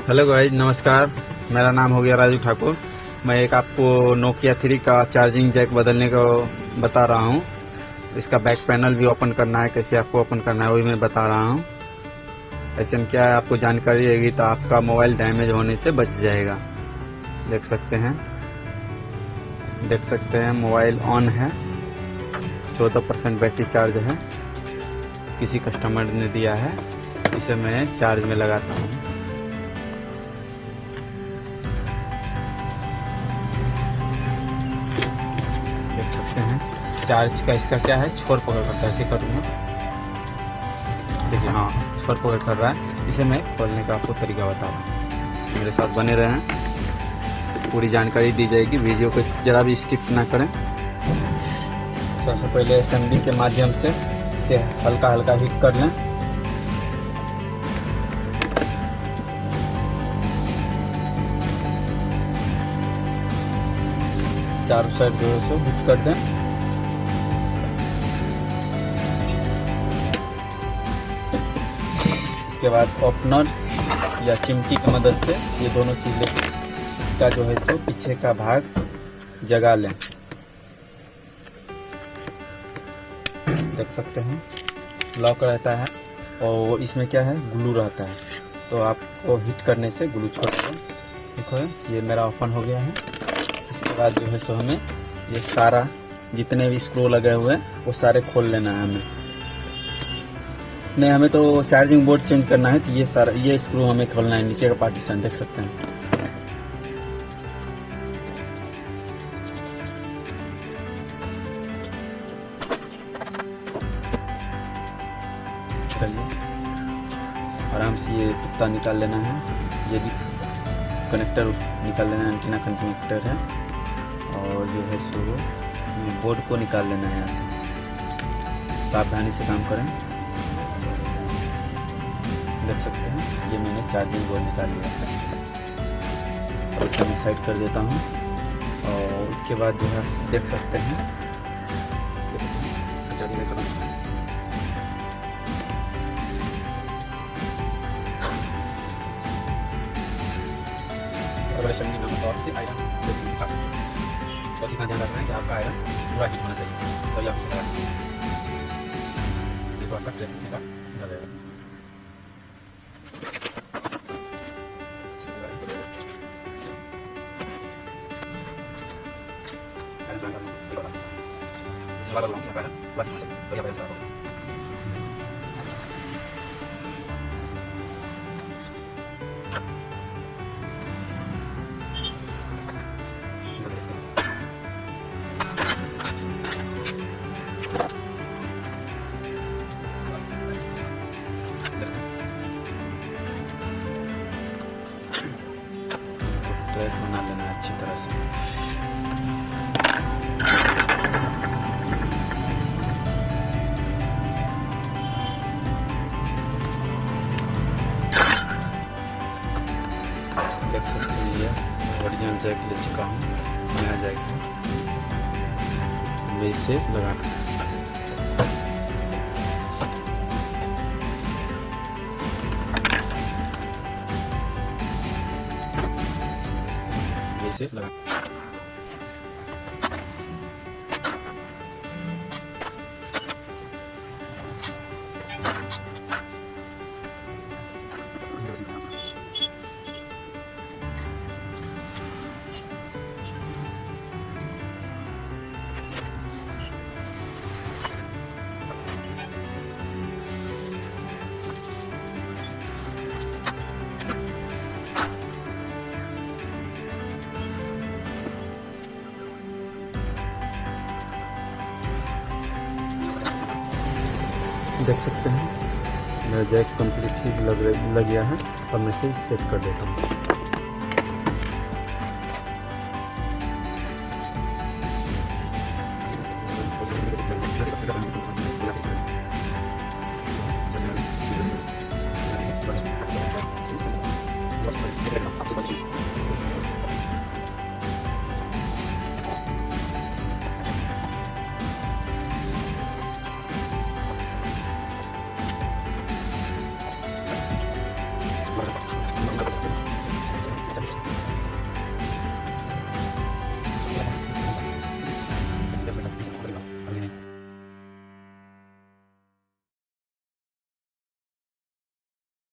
Hello guys, नमस्कार। मेरा नाम हो गया राजू ठाकुर। मैं एक आपको नोकिया 3 का चार्जिंग जैक बदलने को बता रहा हूँ। इसका बैक पैनल भी ओपन करना है, कैसे आपको ओपन करना है वही मैं बता रहा हूँ। ऐसे में क्या है, आपको जानकारी रहेगी तो आपका मोबाइल डैमेज होने से बच जाएगा। देख सकते हैं मोबाइल ऑन है, 14% बैटरी चार्ज है, किसी कस्टमर ने दिया है। इसे मैं चार्ज में लगाता हूँ। देख सकते हैं चार्ज का इसका क्या है, छोर पकड़ करता है। ऐसे करूँगा, देखिए, हाँ, छोर पकड़ कर रहा है। इसे मैं खोलने का आपको तरीका बता रहा हूँ। मेरे साथ बने रहें, पूरी जानकारी दी जाएगी। वीडियो को जरा भी स्किप ना करें। सबसे पहले असेंबली के माध्यम से इसे हल्का हल्का हीट कर लें। चारों साइड जो है सो हीट कर दें। उसके बाद ओपनर या चिमटी की मदद से ये दोनों चीज़ें इसका जो है सो पीछे का भाग जगा लें। देख सकते हैं लॉक रहता है और इसमें क्या है, ग्लू रहता है। तो आपको हिट करने से ग्लू छोड़ दें। देखो, ये मेरा ओपन हो गया है। इसके बाद जो है सो हमें ये सारा जितने भी स्क्रू लगे हुए हैं वो सारे खोल लेना है। हमें तो चार्जिंग बोर्ड चेंज करना है, तो ये स्क्रू हमें खोलना है। नीचे का पार्टीशन देख सकते हैं। आराम से ये कुत्ता निकाल लेना है। ये भी कनेक्टर निकाल लेना है, एंटीना कनेक्टर है। और जो है सो बोर्ड को निकाल लेना है। यहाँ से सावधानी से काम करें। देख सकते हैं ये मैंने चार्जिंग बोर्ड निकाल लिया है और इसे मैं साइड कर देता हूँ। और उसके बाद जो है देख सकते हैं तो इतना ध्यान रखना है कि आपका आयरन पूरा हीट होना चाहिए, तो आप इसे लगा सकते हैं। देखो आपका ट्रेन का निकल जाएगा। ट्रैक बना लेना अच्छी तरह से। देख सकते हैं ये ओरिजिनल जैक ले चुका हूँ। नया जैक है, मैं इसे लगाना इसे लगा। देख सकते हैं मेरा जैक कम्प्लीटली लग गया है। अब मैं इसे सेट कर देता हूँ।